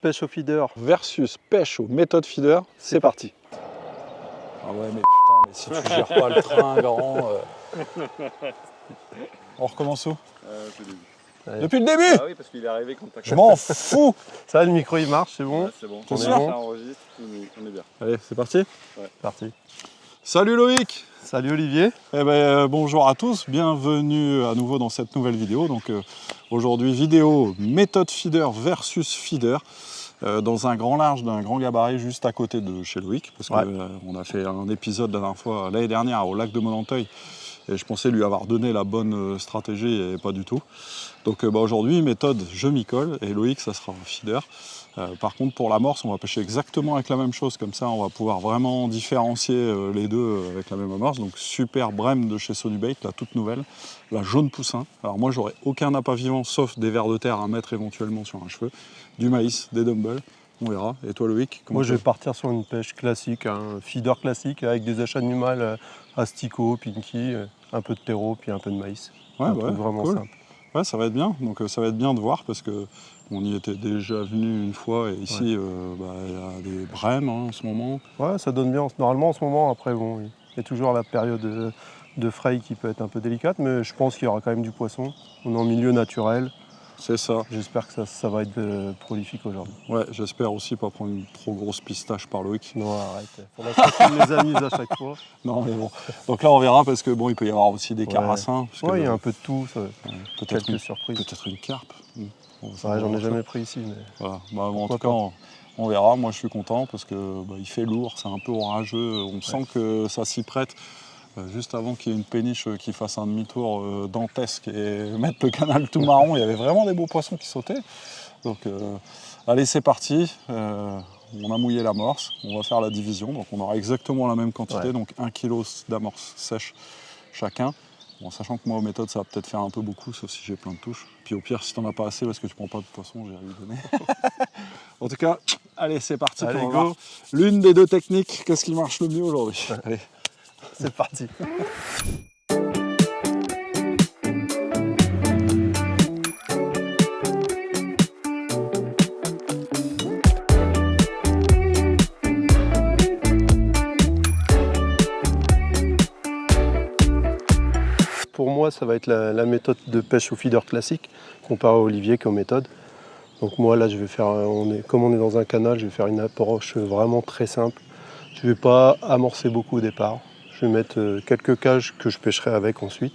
Pêche au feeder versus pêche aux méthodes feeder, c'est parti. Ah ouais mais putain, mais si tu gères pas le train grand... On recommence où Ouais. Depuis le début. Ah oui, parce qu'il est arrivé quand t'as... Je m'en fous. Ça, le micro il marche, c'est bon. Ouais, c'est bon. T'es On sûr ça enregistre, on est bien. Allez, c'est parti. C'est parti. Salut Loïc. Salut Olivier. Eh ben, bonjour à tous, bienvenue à nouveau dans cette nouvelle vidéo. Donc aujourd'hui, vidéo méthode feeder versus feeder. Dans un grand large d'un grand gabarit juste à côté de chez Loïc, parce qu'on a fait un épisode la dernière fois, l'année dernière, au lac de Monanteuil, et je pensais lui avoir donné la bonne stratégie, et pas du tout. Donc aujourd'hui, méthode je m'y colle, et Loïc, ça sera un feeder. Par contre, pour l'amorce, on va pêcher exactement avec la même chose, comme ça on va pouvoir vraiment différencier les deux avec la même amorce. Donc super brème de chez Sonubait, la toute nouvelle, la jaune poussin. Alors moi, j'aurai aucun appât vivant, sauf des vers de terre à mettre éventuellement sur un cheveu, du maïs, des dumbbells, on verra. Et toi Loïc? Moi je vais partir sur une pêche classique, un feeder classique avec des achats animales, asticot, pinky, un peu de terreau, puis un peu de maïs. Ouais, un truc vraiment cool. simple. Ouais, ça va être bien. Donc ça va être bien de voir parce que on y était déjà venu une fois et ici il y a des brèmes en ce moment. Ouais, ça donne bien. Normalement en ce moment, après bon, il y a toujours la période de fraye qui peut être un peu délicate, mais je pense qu'il y aura quand même du poisson. On est en milieu naturel. C'est ça. J'espère que ça va être prolifique aujourd'hui. Ouais, j'espère aussi pas prendre une trop grosse pistache par Loïc. Non, arrête. Faudra que tu les amuses à chaque fois. Non, mais bon. Donc là, on verra parce que bon, il peut y avoir aussi des carassins. Ouais, il y a un peu de tout. Peut-être quelques surprises. Peut-être une carpe. Bon, Ouais, j'en ai jamais pris ici. Mais... Voilà. Bah, bon, en tout cas, on verra. Moi, je suis content parce que il fait lourd, c'est un peu orageux. On sent que ça s'y prête. Juste avant qu'il y ait une péniche qui fasse un demi-tour dantesque et mettre le canal tout marron, il y avait vraiment des beaux poissons qui sautaient. Donc allez, c'est parti. On a mouillé l'amorce, on va faire la division. Donc on aura exactement la même quantité, donc 1 kg d'amorce sèche chacun. Bon, sachant que moi aux méthodes ça va peut-être faire un peu beaucoup, sauf si j'ai plein de touches. Puis au pire, si t'en as pas assez parce que tu prends pas de poisson, j'ai à lui donner. En tout cas, allez, c'est parti pour voir l'une des deux techniques. Qu'est-ce qui marche le mieux aujourd'hui? Allez. C'est parti. Pour moi, ça va être la méthode de pêche au feeder classique, comparé à Olivier comme méthode. Donc moi, là, je vais faire, comme on est dans un canal, je vais faire une approche vraiment très simple. Je ne vais pas amorcer beaucoup au départ. Je vais mettre quelques cages que je pêcherai avec ensuite,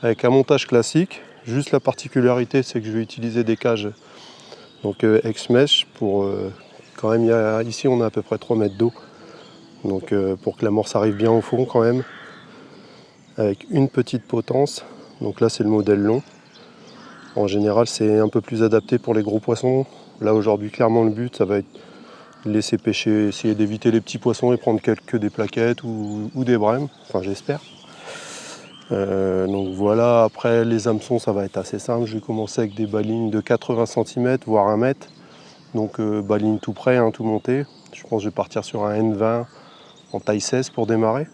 avec un montage classique. Juste la particularité, c'est que je vais utiliser des cages donc ex-mesh pour quand même. Ici, on a à peu près 3 mètres d'eau, donc pour que l'amorce arrive bien au fond quand même, avec une petite potence. Donc là, c'est le modèle long. En général, c'est un peu plus adapté pour les gros poissons. Là aujourd'hui, clairement, le but, ça va être laisser pêcher, essayer d'éviter les petits poissons et prendre des plaquettes ou des brèmes, enfin j'espère. Donc voilà, après les hameçons ça va être assez simple, je vais commencer avec des balines de 80 cm voire 1 mètre, donc balines tout près, hein, tout monté. Je pense que je vais partir sur un N20 en taille 16 pour démarrer.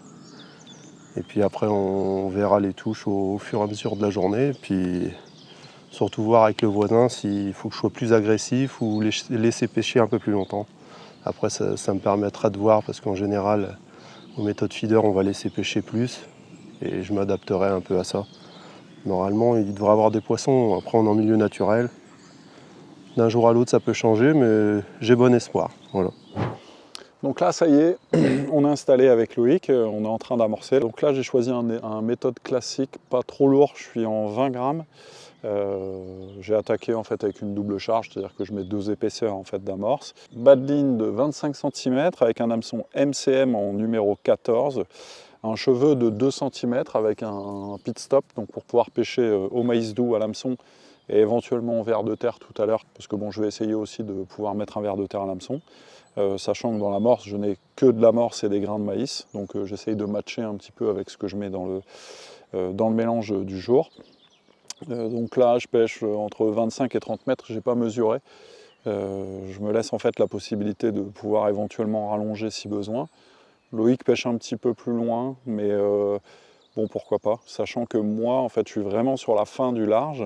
Et puis après on verra les touches au fur et à mesure de la journée, et puis surtout voir avec le voisin s'il faut que je sois plus agressif ou laisser pêcher un peu plus longtemps. Après, ça me permettra de voir, parce qu'en général, aux méthodes feeder, on va laisser pêcher plus, et je m'adapterai un peu à ça. Normalement, il devrait y avoir des poissons, après on est en milieu naturel. D'un jour à l'autre, ça peut changer, mais j'ai bon espoir. Voilà. Donc là, ça y est, on est installé avec Loïc, on est en train d'amorcer. Donc là, j'ai choisi un méthode classique, pas trop lourd, je suis en 20 grammes. J'ai attaqué en fait avec une double charge, c'est-à-dire que je mets 2 épaisseurs en fait d'amorce. Bas de ligne de 25 cm avec un hameçon MCM en numéro 14, un cheveu de 2 cm avec un pit stop, donc pour pouvoir pêcher au maïs doux à l'hameçon et éventuellement au ver de terre tout à l'heure, parce que bon, je vais essayer aussi de pouvoir mettre un ver de terre à l'hameçon, sachant que dans l'amorce, je n'ai que de l'amorce et des grains de maïs, donc j'essaye de matcher un petit peu avec ce que je mets dans le mélange du jour. Donc là, je pêche entre 25 et 30 mètres, je n'ai pas mesuré. Je me laisse en fait la possibilité de pouvoir éventuellement rallonger si besoin. Loïc pêche un petit peu plus loin, mais bon, pourquoi pas. Sachant que moi, en fait, je suis vraiment sur la fin du large.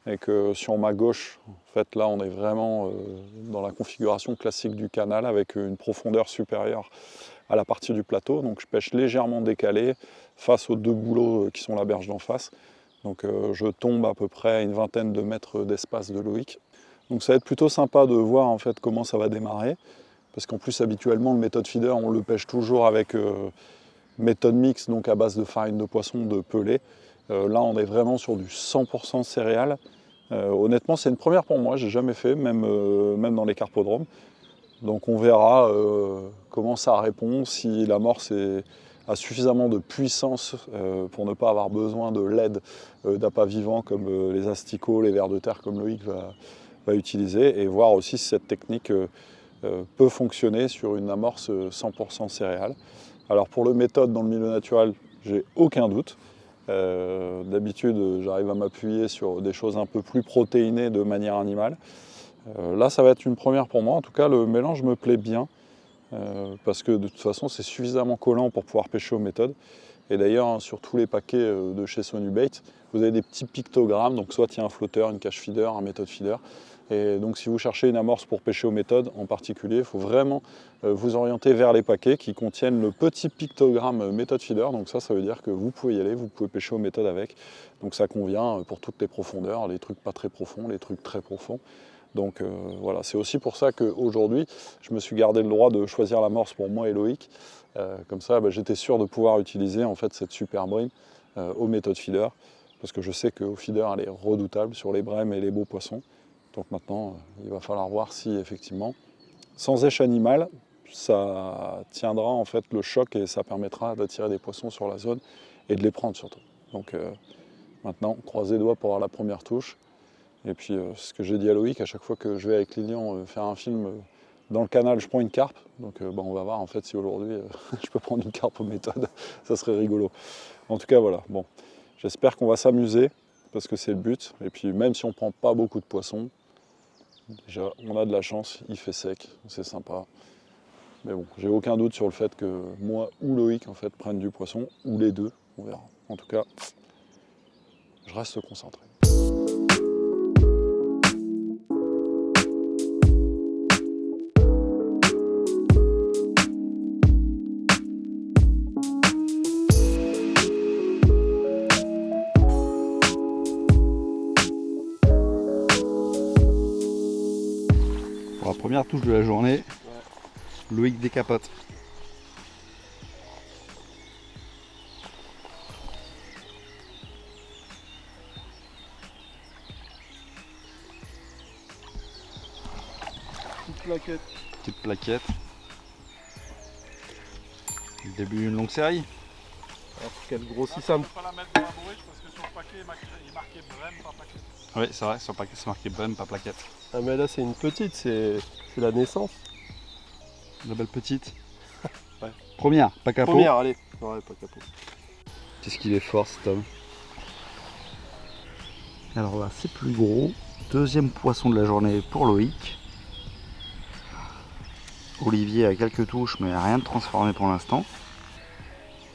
et que sur ma gauche, en fait, là, on est vraiment dans la configuration classique du canal avec une profondeur supérieure à la partie du plateau. Donc je pêche légèrement décalé face aux deux bouleaux qui sont la berge d'en face. Donc je tombe à peu près à une vingtaine de mètres d'espace de Loïc. Donc ça va être plutôt sympa de voir en fait comment ça va démarrer. Parce qu'en plus habituellement le méthode feeder on le pêche toujours avec méthode mix, donc à base de farine de poisson de pelé. Là on est vraiment sur du 100% céréales. Honnêtement c'est une première pour moi, j'ai jamais fait, même dans les carpodromes. Donc on verra comment ça répond, si l'amorce a suffisamment de puissance pour ne pas avoir besoin de l'aide d'appâts vivants comme les asticots, les vers de terre comme Loïc va utiliser, et voir aussi si cette technique peut fonctionner sur une amorce 100% céréales. Alors pour le méthode dans le milieu naturel, j'ai aucun doute. D'habitude j'arrive à m'appuyer sur des choses un peu plus protéinées de manière animale. Là, ça va être une première pour moi. En tout cas, le mélange me plaît bien parce que de toute façon, c'est suffisamment collant pour pouvoir pêcher aux méthodes. Et d'ailleurs, hein, sur tous les paquets de chez Sony Bait, vous avez des petits pictogrammes. Donc, soit il y a un flotteur, une cache feeder, un méthode feeder. Et donc, si vous cherchez une amorce pour pêcher aux méthodes en particulier, il faut vraiment vous orienter vers les paquets qui contiennent le petit pictogramme méthode feeder. Donc, ça veut dire que vous pouvez y aller, vous pouvez pêcher aux méthodes avec. Donc, ça convient pour toutes les profondeurs, les trucs pas très profonds, les trucs très profonds. Donc voilà, c'est aussi pour ça qu'aujourd'hui, je me suis gardé le droit de choisir l'amorce pour moi et Loïc. Comme ça, j'étais sûr de pouvoir utiliser en fait cette super brine aux méthodes feeder, parce que je sais qu'au feeder, elle est redoutable sur les brèmes et les beaux poissons. Donc maintenant, il va falloir voir si effectivement, sans éche animale, ça tiendra en fait le choc et ça permettra d'attirer des poissons sur la zone et de les prendre surtout. Donc maintenant, croisez les doigts pour avoir la première touche. Et puis ce que j'ai dit à Loïc, à chaque fois que je vais avec Lilian faire un film dans le canal, je prends une carpe. Donc on va voir en fait si aujourd'hui je peux prendre une carpe aux méthodes, ça serait rigolo. En tout cas voilà, bon, j'espère qu'on va s'amuser parce que c'est le but. Et puis même si on ne prend pas beaucoup de poissons, déjà on a de la chance, il fait sec, c'est sympa. Mais bon, j'ai aucun doute sur le fait que moi ou Loïc en fait prennent du poisson, ou les deux, on verra. En tout cas, je reste concentré. Pour la première touche de la journée, Loïc décapote. Petite plaquette. Petite plaquette. Le début d'une longue série. Alors qu'elle grossisse un peu. Pas la mettre dans la bourrique parce que sur le paquet il est marqué brème, pas plaquette. Oui, c'est vrai, sur le paquet c'est marqué bonne, pas plaquette. Ah mais là c'est une petite, c'est la naissance. La belle petite. Ouais. Première, pas capot. Première, allez. Ouais, pas capot. Qu'est-ce qu'il est fort cet homme. Alors là, c'est plus gros. Deuxième poisson de la journée pour Loïc. Olivier a quelques touches, mais rien de transformé pour l'instant.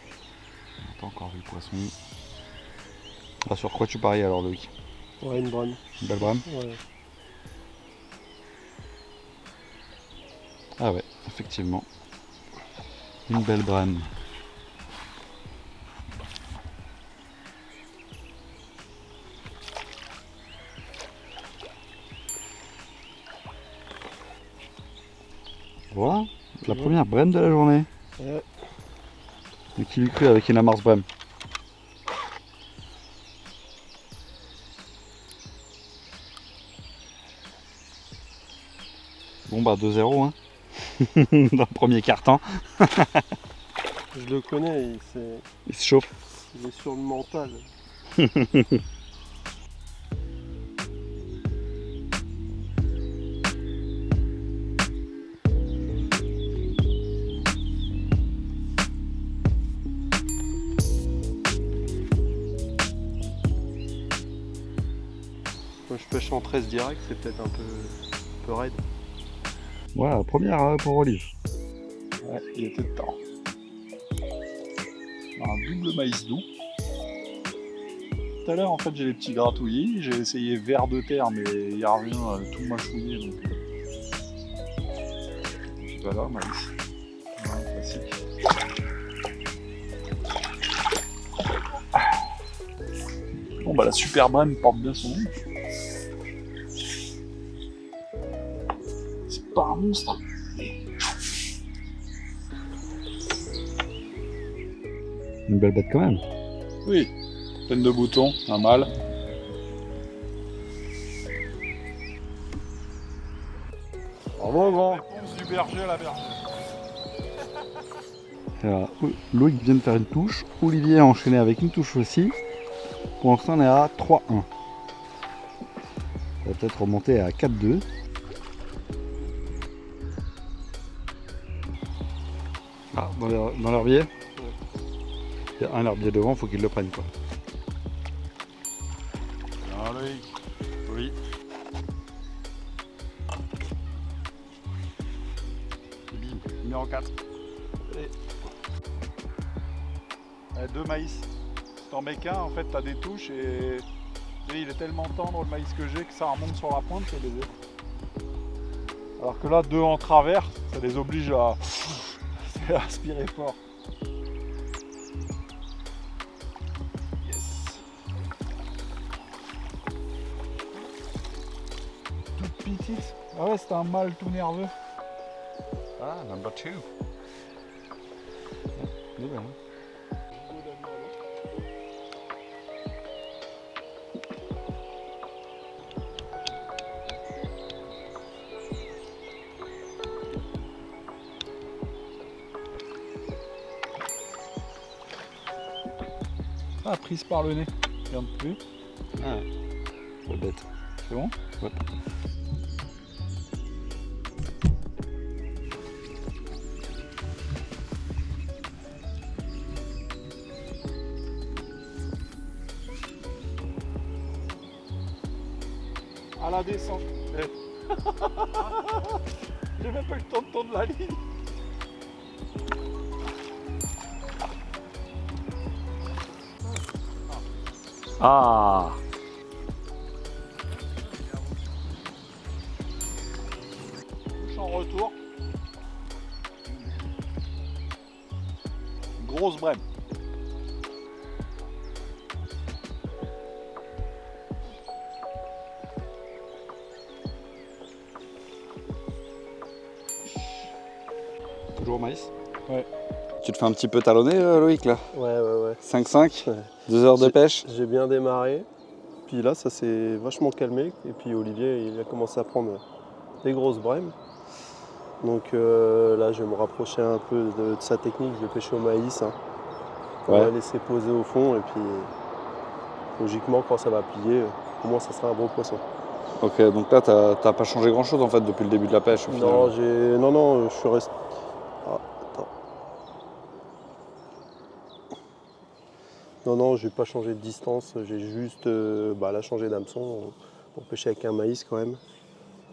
On n'a pas encore vu le poisson. Ah, sur quoi tu paries alors, Loïc? Ouais, une brème. Une belle brame? Ouais. Ah ouais, effectivement. Une belle brème. Voilà, la première brème de la journée. Ouais. Mais qui lui cru avec une amorce brème. Bon bah 2-0 hein. Dans le premier quart-temps. Je le connais, Il se chauffe. il est sur le mental. Moi je pêche en 13 direct, c'est peut-être un peu raide. Voilà, première pour Olive. Ouais, il était temps. Un double maïs doux. tout à l'heure, en fait, j'ai les petits gratouillis. J'ai essayé vers de terre, mais il n'y a rien, tout mâchouillé. Donc... Voilà, maïs. Voilà, classique. Bon, bah la Super Brème porte bien son nom. C'est pas un monstre. Une belle bête quand même. Oui, pleine de boutons, un mâle. Bravo, grand. Réponse du berger à la bergère. Alors, Loïc vient de faire une touche. Olivier a enchaîné avec une touche aussi. Pour l'instant, on est à 3-1. On va peut-être remonter à 4-2. Ah, dans l'herbier. Il y a un herbier devant, il faut qu'il le prenne, quoi. Bien, Loïc. Oui. Bim, numéro 4. Allez. Allez, 2 maïs. Si t'en mets qu'un, en fait, t'as des touches et il est tellement tendre le maïs que j'ai que ça remonte sur la pointe, c'est baisé. Alors que là, 2 en travers, ça les oblige à aspirer fort. Yes. Toute petite. Ah ouais, c'était un mâle tout nerveux. Ah, number 2. Bien. Ah, prise par le nez. Regarde plus. Ah, c'est bête. C'est bon? Ouais. À la descente. J'ai même pas eu le temps de tendre la ligne. Ah, Touche en retour. Grosse brème. toujours maïs. Tu te fais un petit peu talonner, Loïc, là? Ouais, ouais, ouais. 5-5, Ouais. 2 heures de pêche. J'ai bien démarré. Puis là, ça s'est vachement calmé. Et puis Olivier, il a commencé à prendre des grosses brèmes. Donc là, je vais me rapprocher un peu de sa technique. Je vais pêcher au maïs. Hein. On va Ouais. laisser poser au fond. Et puis, logiquement, quand ça va plier, pour moi, ça sera un gros poisson. Ok, donc là, t'as pas changé grand-chose, en fait, depuis le début de la pêche, au final. Non, je suis resté... Ah, attends. Non, j'ai pas changé de distance. J'ai juste là, changé d'hameçon pour pêcher avec un maïs quand même.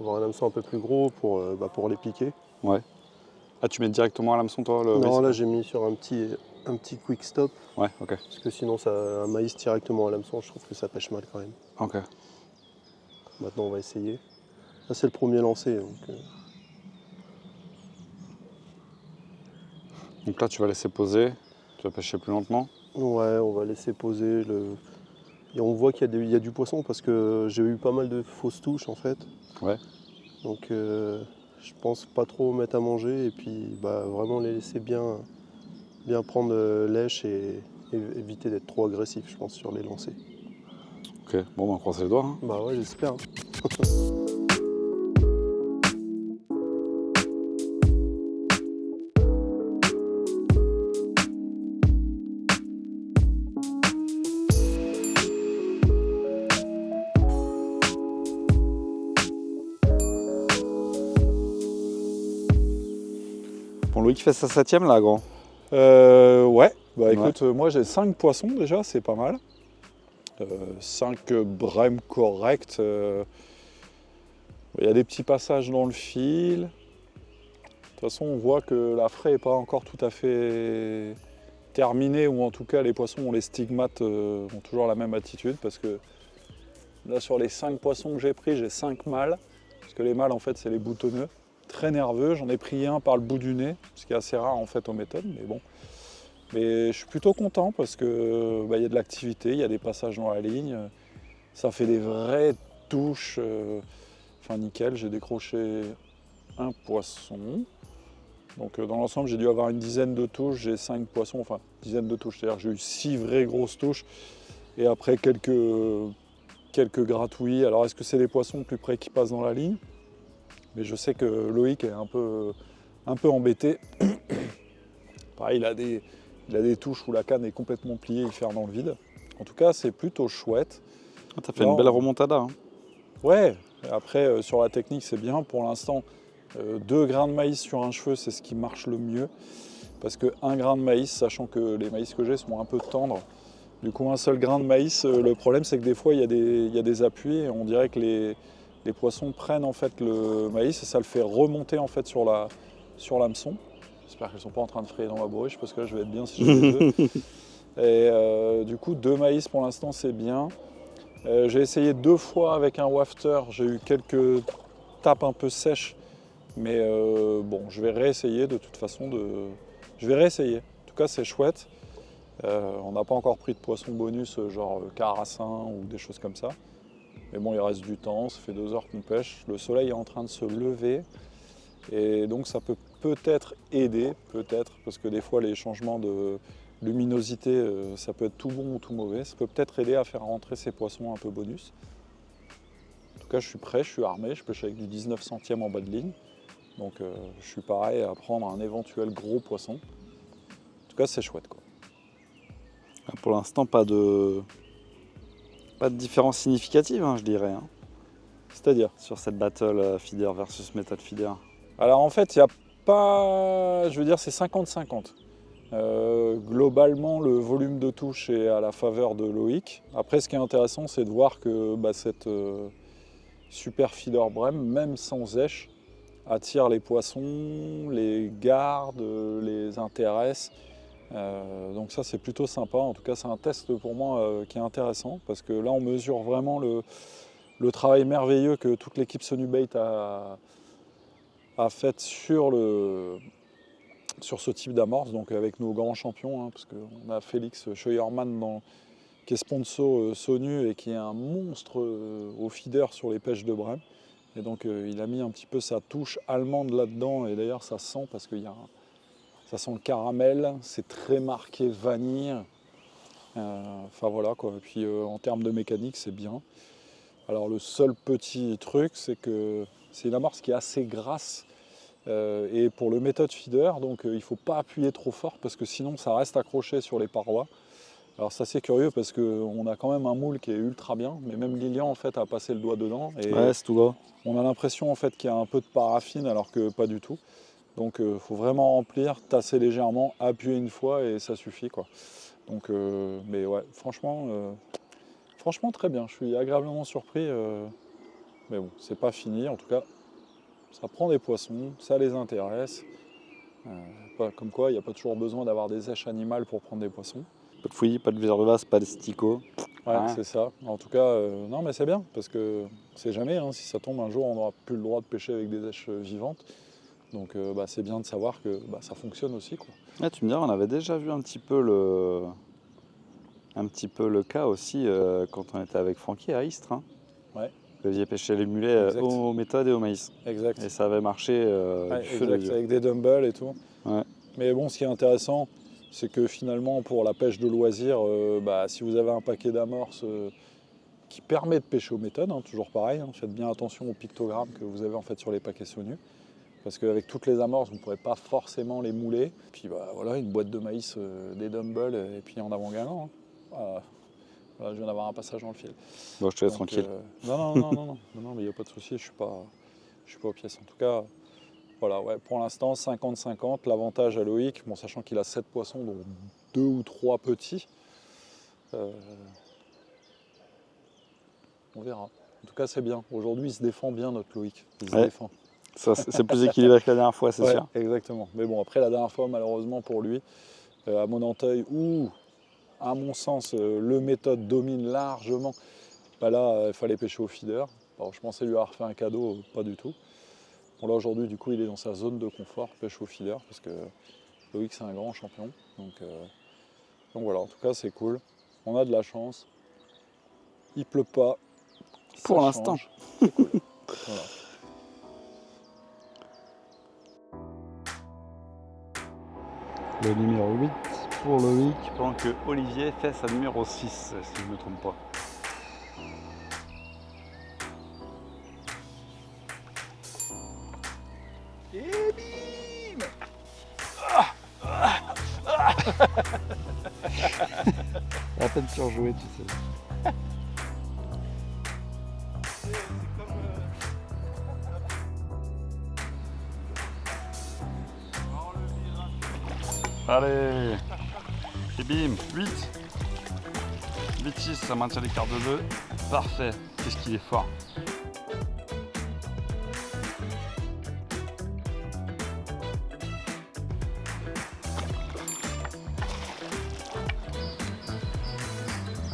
Avoir un hameçon un peu plus gros pour les piquer. Ouais. Ah, tu mets directement à l'hameçon, toi, le Non, maïs? là j'ai mis sur un petit quick stop, Ouais, ok. parce que sinon un maïs directement à l'hameçon, je trouve que ça pêche mal quand même. Ok. Maintenant on va essayer. Là c'est le premier lancé. Donc là, tu vas laisser poser, tu vas pêcher plus lentement. Ouais, on va laisser poser. Et on voit qu'il y a du poisson parce que j'ai eu pas mal de fausses touches en fait. Ouais. Donc je pense pas trop mettre à manger et puis vraiment les laisser bien prendre lèche et éviter d'être trop agressif, je pense, sur les lancers. Ok, bon, on croise les doigts. Hein. Bah ouais, j'espère. Hein. Bon, Loïc fait sa 7ème, là, grand. Ouais, bah écoute, moi j'ai 5 poissons déjà, c'est pas mal. 5 brèmes correctes. Il y a des petits passages dans le fil. De toute façon, on voit que la fraie n'est pas encore tout à fait terminé, ou en tout cas les poissons ont les stigmates, ont toujours la même attitude, parce que là sur les 5 poissons que j'ai pris, j'ai 5 mâles, parce que les mâles en fait c'est les boutonneux, très nerveux. J'en ai pris un par le bout du nez, ce qui est assez rare en fait aux méthodes, mais bon. Mais je suis plutôt content parce que y a de l'activité, il y a des passages dans la ligne, ça fait des vraies touches, enfin nickel. J'ai décroché un poisson. Donc dans l'ensemble, j'ai dû avoir une dizaine de touches, j'ai 5 poissons, enfin une dizaine de touches, c'est-à-dire que j'ai eu 6 vraies grosses touches et après quelques gratouillis. Alors est-ce que c'est les poissons plus près qui passent dans la ligne? Mais je sais que Loïc est un peu embêté. Pareil, il a des touches où la canne est complètement pliée, il ferme dans le vide. En tout cas, c'est plutôt chouette. T'as fait une belle remontada. Hein. Ouais, après sur la technique, c'est bien. Pour l'instant, 2 grains de maïs sur un cheveu, c'est ce qui marche le mieux. Parce que 1 grain de maïs, sachant que les maïs que j'ai sont un peu tendres, du coup un seul grain de maïs, le problème c'est que des fois il y a des appuis et on dirait que les poissons prennent en fait le maïs et ça le fait remonter en fait sur l'hameçon. J'espère qu'elles ne sont pas en train de frayer dans ma bourriche parce que là je vais être bien si je fais 2. Et du coup 2 maïs pour l'instant c'est bien. J'ai essayé 2 fois avec un wafter, j'ai eu quelques tapes un peu sèches. Mais bon, je vais réessayer de toute façon. Je vais réessayer. En tout cas, c'est chouette. On n'a pas encore pris de poisson bonus, genre carassin ou des choses comme ça. Mais bon, il reste du temps. Ça fait 2 heures qu'on pêche. Le soleil est en train de se lever. Et donc, ça peut peut-être aider, parce que des fois, les changements de luminosité, ça peut être tout bon ou tout mauvais. Ça peut peut-être aider à faire rentrer ces poissons un peu bonus. En tout cas, je suis prêt, je suis armé. Je pêche avec du 19 centièmes en bas de ligne. Donc je suis pareil à prendre un éventuel gros poisson. En tout cas, c'est chouette, quoi. Pour l'instant, pas de différence significative, hein, je dirais. Hein, C'est-à-dire? sur cette battle feeder versus méthode feeder. Alors en fait, il n'y a pas... Je veux dire, c'est 50-50. Globalement, le volume de touche est à la faveur de Loïc. Après, ce qui est intéressant, c'est de voir que cette super feeder Brem, même sans èche, attire les poissons, les garde, les intéresse. Donc ça c'est plutôt sympa. En tout cas c'est un test pour moi qui est intéressant parce que là on mesure vraiment le travail merveilleux que toute l'équipe Sonubait a fait sur ce type d'amorce, donc avec nos grands champions, hein, parce qu'on a Félix Scheuermann qui est sponsor Sonu et qui est un monstre au feeder sur les pêches de Brem. Et donc il a mis un petit peu sa touche allemande là-dedans, et d'ailleurs ça sent parce que ça sent le caramel, c'est très marqué vanille. Enfin voilà quoi. Et puis en termes de mécanique c'est bien. Alors le seul petit truc c'est que c'est une amorce qui est assez grasse et pour le méthode feeder, donc il ne faut pas appuyer trop fort parce que sinon ça reste accroché sur les parois. Alors ça c'est curieux parce qu'on a quand même un moule qui est ultra bien, mais même Lilian en fait a passé le doigt dedans et Ouais, c'est tout gros. on a l'impression en fait qu'il y a un peu de paraffine alors que pas du tout. Donc il faut vraiment remplir, tasser légèrement, appuyer une fois et ça suffit quoi. Donc mais ouais, franchement très bien, je suis agréablement surpris. Mais bon, c'est pas fini, en tout cas ça prend des poissons, ça les intéresse. Comme quoi, il n'y a pas toujours besoin d'avoir des èches animales pour prendre des poissons. Pas de fouillis, pas de verre de vase, pas de stico. Ouais, Ouais. c'est ça. En tout cas, non, mais c'est bien, parce que on sait jamais, hein, si ça tombe un jour, on n'aura plus le droit de pêcher avec des èches vivantes. Donc c'est bien de savoir que ça fonctionne aussi, quoi. Ouais, tu me diras, on avait déjà vu un petit peu le cas aussi quand on était avec Francky à Istres. Hein. Ouais. Vous aviez pêché les mulets Exact. aux méthodes et au maïs. Exact. Et ça avait marché Ouais, du feu de exact, Dieu. avec des dumbbells et tout. Ouais. Mais bon, ce qui est intéressant, c'est que finalement, pour la pêche de loisir, si vous avez un paquet d'amorces qui permet de pêcher aux méthodes, hein, toujours pareil, hein, faites bien attention aux pictogrammes que vous avez en fait sur les paquets Sonu, parce qu'avec toutes les amorces, vous ne pourrez pas forcément les mouler. Puis voilà, une boîte de maïs, des dumbbells, et puis en avant gagnant. Hein. Voilà, je viens d'avoir un passage dans le fil. Bon, je te laisse tranquille. Non, mais il n'y a pas de souci, je suis pas aux pièces. En tout cas, voilà, ouais, pour l'instant, 50-50. L'avantage à Loïc, bon, sachant qu'il a 7 poissons, dont 2 ou 3 petits. On verra. En tout cas, c'est bien. Aujourd'hui, il se défend bien, notre Loïc. Il se défend. Ça, c'est plus équilibré que la dernière fois, c'est Ouais, sûr. exactement. Mais bon, après, la dernière fois, malheureusement pour lui, à Monanteuil, où, à mon sens, le méthode domine largement, bah là, il fallait pêcher au feeder. Alors, je pensais lui avoir fait un cadeau, pas du tout. Bon, là, aujourd'hui, du coup, il est dans sa zone de confort, pêche au feeder, parce que Loïc, c'est un grand champion. Donc voilà, en tout cas, c'est cool. On a de la chance. Il pleut pas. Pour Ça l'instant. change. C'est cool. Voilà. Le numéro 8 pour Loïc. Pendant que Olivier fait sa numéro 6, si je ne me trompe pas. À peine surjoué, tu sais. Allez. Et bim, 8. 8-6, ça maintient l'écart de 2. Parfait. Qu'est-ce qu'il est fort.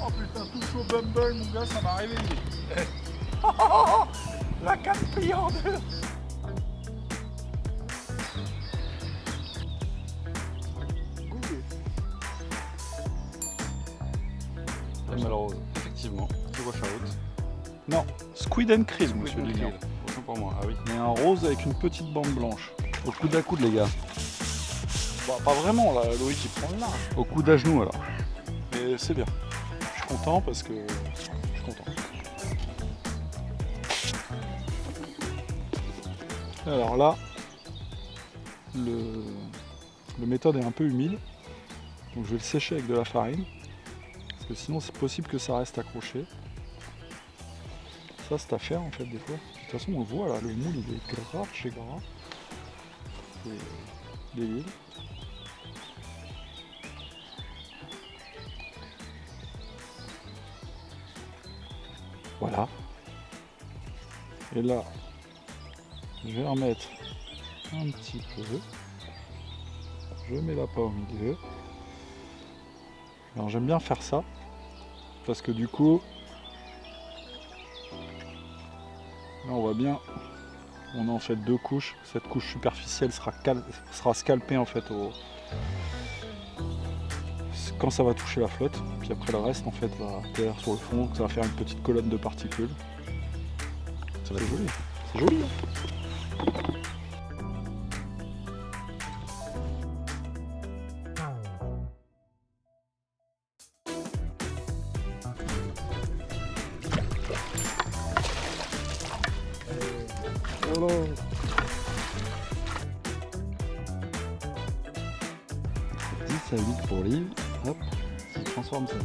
Oh putain, touche au bumble, mon gars, ça m'a réveillé. La canne pliée en deux. Malheureuse. Effectivement, petit wash out. Non, squid and krill, monsieur Lilian. Autant pour moi, ah oui. Mais un rose avec une petite bande blanche. Au coude à coude, les gars. Bah, pas vraiment, là, Loïc il prend le large. Au coude à genoux, alors. Mais c'est bien. Je suis content parce que je suis content. Alors là, le méthode est un peu humide. Donc je vais le sécher avec de la farine. Parce que sinon c'est possible que ça reste accroché. Ça c'est à faire en fait des fois. De toute façon on le voit là, le moule il est gras chez gras. C'est l'huile. Voilà. Et là, je vais en mettre un petit peu. Je mets la pomme au milieu. Alors j'aime bien faire ça parce que du coup, là on voit bien, on a en fait deux couches. Cette couche superficielle sera scalpée en fait quand ça va toucher la flotte. Puis après le reste en fait va atterrir sur le fond, donc ça va faire une petite colonne de particules. Ça va être joli. C'est joli. Hein. Voilà. À 8 pour Liv, hop, ça transforme celle-là.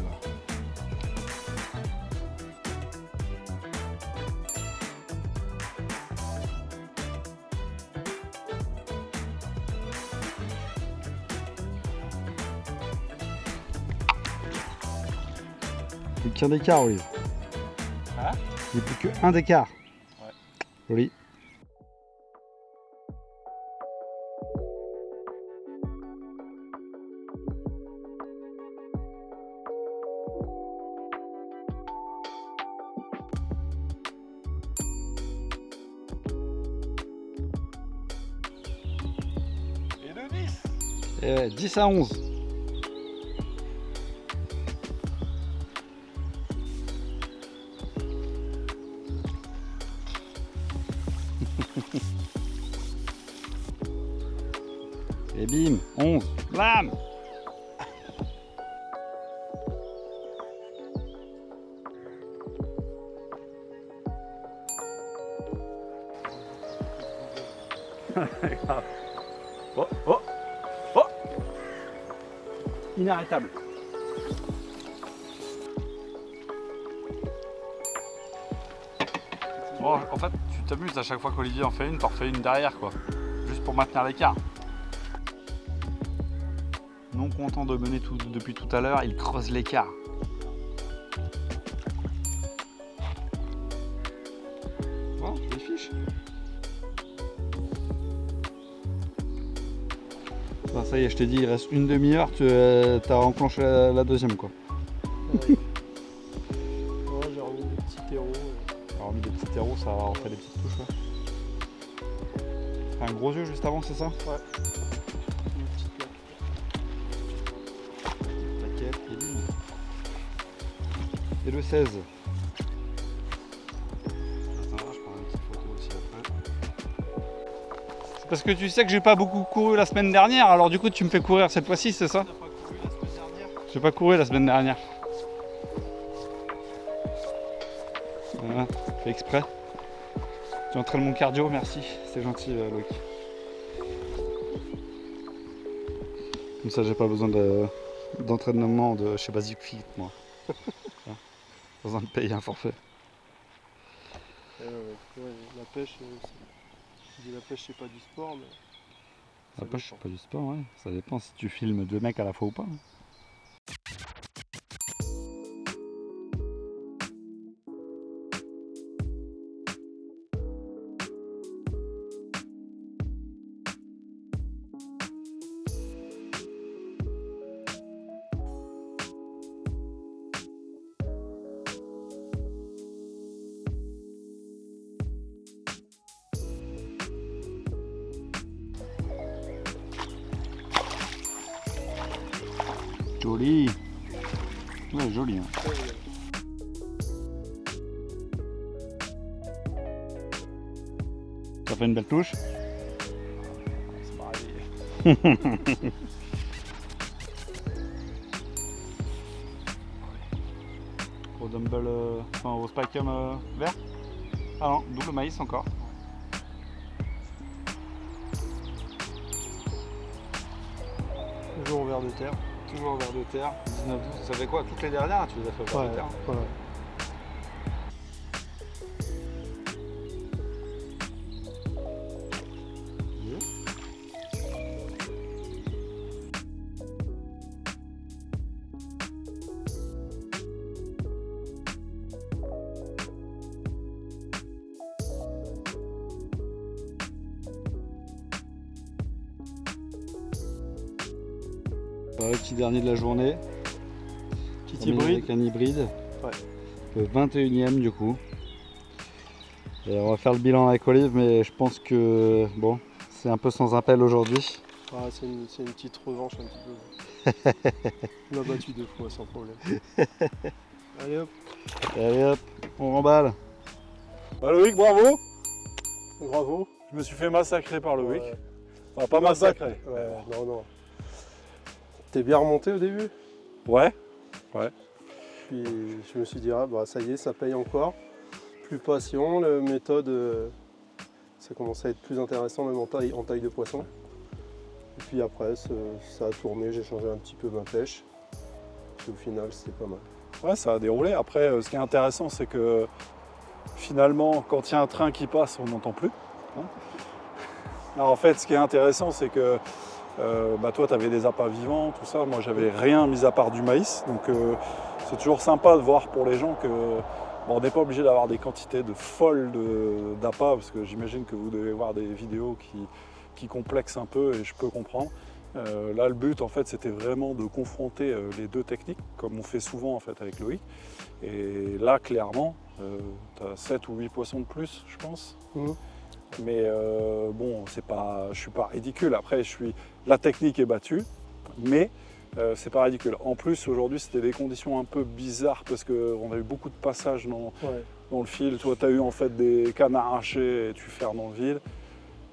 Plus qu'un d'écart, Olive. Hein? Il n'y a plus qu'un d'écart. Ouais. Joli. Et le 10. Et ouais, 10 à 11. Et bim, 11. Blam. Oh, oh, oh. Inarrêtable. Bon, en fait, tu t'amuses à chaque fois qu'Olivier en fait une, t'en refais une derrière, quoi. Juste pour maintenir l'écart. Non content de mener tout, depuis tout à l'heure, il creuse l'écart. Bon, des fiches. Bah, ça y est, je t'ai dit, il reste une demi-heure, tu as enclenché la deuxième quoi. Ouais, j'ai remis des petits terreaux. Alors mis des petits terreaux, ça en fait des petites touches. Ouais. Un gros yeux juste avant, c'est ça? Ouais. Une petite plaque. Plaquette et bim. Et le 16. Attends, je prends une petite photo aussi après. C'est parce que tu sais que j'ai pas beaucoup couru la semaine dernière, alors du coup tu me fais courir cette fois-ci, c'est ça? Tu n'as pas couru la semaine dernière? J'ai pas couru la semaine dernière. Voilà, fais exprès. Tu entraînes mon cardio, merci, c'est gentil Loïc. Comme ça j'ai pas besoin d'entraînement de chez Basic Fit moi. Pas besoin de payer un forfait. Ouais, la pêche, je dis la pêche c'est pas du sport, mais. La pêche c'est pas du sport, ouais. Ça dépend si tu filmes 2 mecs à la fois ou pas. Joli. Ouais, joli. Hein. Ça fait une belle touche. C'est pareil. Au dumbbell, enfin au spicum vert. Ah non, double maïs encore. Toujours au ver de terre. Toujours au ver de terre. 19-12, ça fait quoi? Toutes les dernières tu les as fait au ver de terre? Ouais. Le petit dernier de la journée. Petit hybride. Avec un hybride. Ouais. Le 21e du coup. Et on va faire le bilan avec Olive, mais je pense que bon, c'est un peu sans appel aujourd'hui. Ah, c'est une petite revanche un petit peu. On l'a battu 2 fois sans problème. Allez hop. Allez hop, on remballe. Bah, Loïc, bravo. Bravo. Je me suis fait massacrer par Loïc. Ouais. Enfin, pas massacrer. Ouais, non. T'es bien remonté au début? Ouais. Puis je me suis dit, ah, bah, ça y est, ça paye encore. Plus patient, la méthode, ça commence à être plus intéressant même en taille de poisson. Et puis après, ça a tourné, j'ai changé un petit peu ma pêche. Puis au final, c'était pas mal. Ouais, ça a déroulé. Après, ce qui est intéressant, c'est que finalement, quand il y a un train qui passe, on n'entend plus. Hein. Alors, en fait, ce qui est intéressant, c'est que toi, tu avais des appâts vivants, tout ça. Moi, j'avais rien mis à part du maïs. Donc, c'est toujours sympa de voir pour les gens que on n'est pas obligé d'avoir des quantités de folles d'appâts, parce que j'imagine que vous devez voir des vidéos qui complexent un peu, et je peux comprendre. Là, le but, en fait, c'était vraiment de confronter les deux techniques, comme on fait souvent en fait avec Loïc. Et là, clairement, tu as 7 ou 8 poissons de plus, je pense. Mmh. Mais bon, je suis pas ridicule. Après, la technique est battue, mais c'est pas ridicule. En plus, aujourd'hui, c'était des conditions un peu bizarres parce qu'on a eu beaucoup de passages dans le fil. Toi, tu as eu en fait des cannes arrachées et tu ferres dans le vide.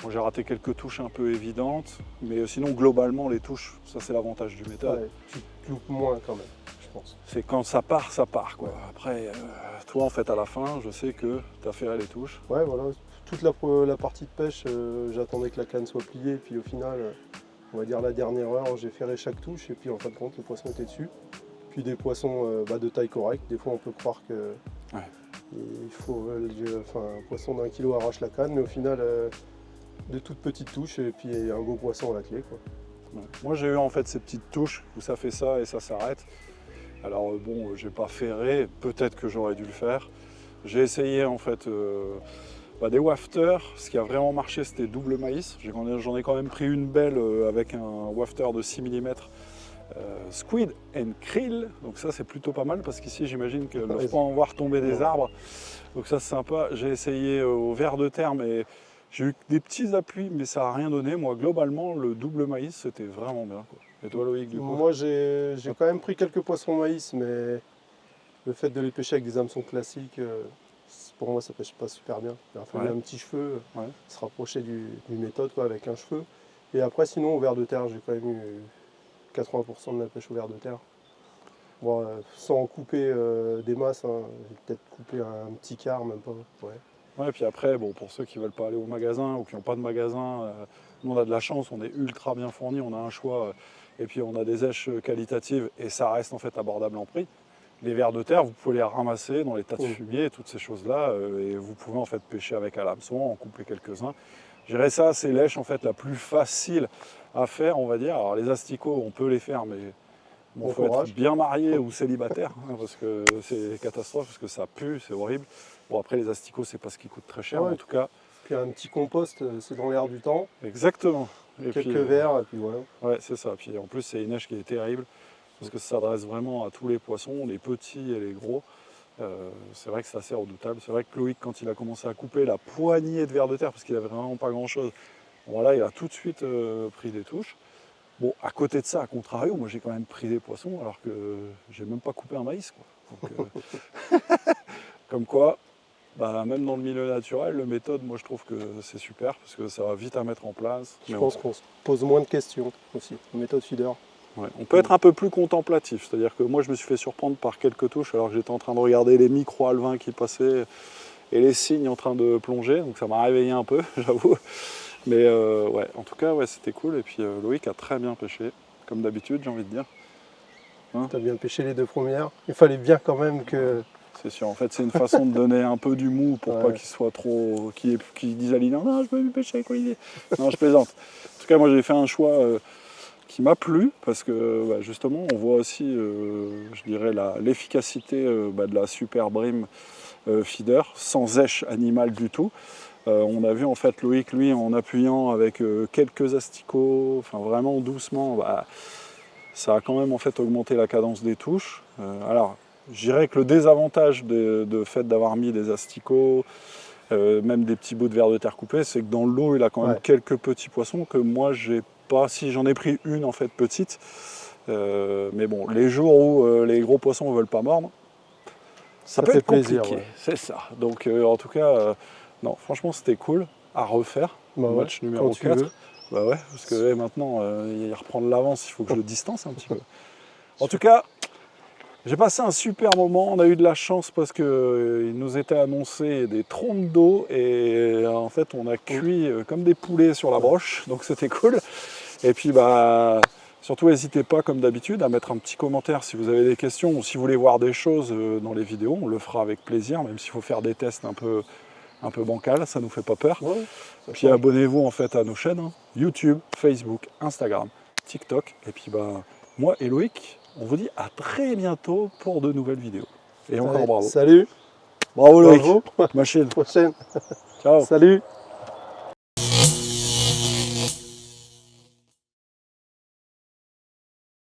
Moi, j'ai raté quelques touches un peu évidentes, mais sinon, globalement, les touches, ça c'est l'avantage du méthode. Ouais, tu loupes moins quand même, je pense. C'est quand ça part, quoi. Ouais. Après, toi, en fait, à la fin, je sais que tu as ferré les touches. Ouais, voilà. Toute la partie de pêche, j'attendais que la canne soit pliée, et puis au final, on va dire la dernière heure, j'ai ferré chaque touche, et puis en fin de compte, le poisson était dessus. Puis des poissons de taille correcte, des fois on peut croire que il faut, un poisson d'1 kilo arrache la canne, mais au final, de toutes petites touches, et puis un gros poisson à la clé, quoi. Ouais. Moi, j'ai eu en fait ces petites touches où ça fait ça et ça s'arrête. Alors bon, j'ai pas ferré, peut-être que j'aurais dû le faire. J'ai essayé en fait Des wafters, ce qui a vraiment marché, c'était double maïs. J'en ai quand même pris une belle avec un wafter de 6 mm. Squid and krill, donc ça c'est plutôt pas mal parce qu'ici j'imagine que ne pas en voir tomber des arbres, donc ça c'est sympa. J'ai essayé au ver de terre, mais j'ai eu des petits appuis, mais ça n'a rien donné. Moi globalement le double maïs c'était vraiment bien, quoi. Et toi Loïc, du coup? Moi j'ai quand même pris quelques poissons maïs, mais le fait de les pêcher avec des hameçons classiques, pour moi ça pêche pas super bien. Il a fallu un petit cheveu, se rapprocher du méthode, quoi, avec un cheveu. Et après sinon au ver de terre j'ai quand même eu 80% de la pêche au ver de terre. Bon, sans couper des masses, hein, j'ai peut-être coupé un petit quart, même pas. Ouais, et puis après, bon, pour ceux qui ne veulent pas aller au magasin ou qui n'ont pas de magasin, nous on a de la chance, on est ultra bien fournis, on a un choix, et puis on a des éches qualitatives et ça reste en fait abordable en prix. Les vers de terre, vous pouvez les ramasser dans les tas de fumier, toutes ces choses-là, et vous pouvez en fait pêcher avec un hameçon, en couper quelques-uns. Je dirais ça, c'est l'èche en fait la plus facile à faire, on va dire. Alors les asticots, on peut les faire, mais il faut être bien marié ou célibataire, hein, parce que c'est catastrophe, parce que ça pue, c'est horrible. Bon, après les asticots, c'est pas ce qui coûte très cher, en tout cas. Puis un petit compost, c'est dans l'air du temps. Exactement. Et quelques vers, et puis voilà. Ouais, c'est ça. Puis en plus, c'est une neige qui est terrible, parce que ça s'adresse vraiment à tous les poissons, les petits et les gros. C'est vrai que c'est assez redoutable. C'est vrai que Loïc, quand il a commencé à couper la poignée de vers de terre, parce qu'il n'avait vraiment pas grand-chose, voilà, il a tout de suite pris des touches. Bon, à côté de ça, à contrario, moi j'ai quand même pris des poissons, alors que j'ai même pas coupé un maïs, quoi. Donc, comme quoi, même dans le milieu naturel, le méthode, moi je trouve que c'est super, parce que ça va vite à mettre en place. Je pense qu'on se pose moins de questions aussi, méthode feeder. Ouais, on peut être un peu plus contemplatif, c'est-à-dire que moi je me suis fait surprendre par quelques touches alors que j'étais en train de regarder les micro-alevins qui passaient et les cygnes en train de plonger, donc ça m'a réveillé un peu, j'avoue. Mais ouais, en tout cas, ouais, c'était cool. Et puis Loïc a très bien pêché, comme d'habitude, j'ai envie de dire. Hein, t'as bien pêché les deux premières. Il fallait bien quand même que... C'est sûr, en fait c'est une façon de donner un peu du mou pour pas qu'il soit trop... qu'il dise à Lina, non, je peux plus pêcher avec Olivier. Non, je plaisante. En tout cas, moi j'ai fait un choix qui m'a plu, parce que justement on voit aussi, je dirais, l'efficacité de la Super Bream feeder, sans èche animale du tout. On a vu en fait Loïc, lui, en appuyant avec quelques asticots, enfin vraiment doucement, ça a quand même en fait augmenté la cadence des touches. Alors, je dirais que le désavantage de fait d'avoir mis des asticots, même des petits bouts de vers de terre coupés, c'est que dans l'eau, il a quand même quelques petits poissons que moi j'ai pas. Si j'en ai pris une en fait petite, mais bon, les jours où les gros poissons ne veulent pas mordre, ça peut être compliqué. Plaisir, c'est ça. Donc en tout cas, non, franchement c'était cool à refaire. Match numéro 4. Bah ouais, parce que maintenant il reprend de l'avance, il faut que je le distance un petit peu. En tout cas, j'ai passé un super moment, on a eu de la chance parce qu'il nous était annoncé des trompes d'eau et en fait on a cuit comme des poulets sur la broche, donc c'était cool. Et puis surtout n'hésitez pas comme d'habitude à mettre un petit commentaire si vous avez des questions ou si vous voulez voir des choses dans les vidéos, on le fera avec plaisir, même s'il faut faire des tests un peu bancal, ça nous fait pas peur. Puis abonnez-vous en fait à nos chaînes, hein, YouTube, Facebook, Instagram, TikTok. Et puis moi et Loïc, on vous dit à très bientôt pour de nouvelles vidéos. Et encore bravo. Salut. Bravo Loïc. Machine. Prochaine. Ciao. Salut.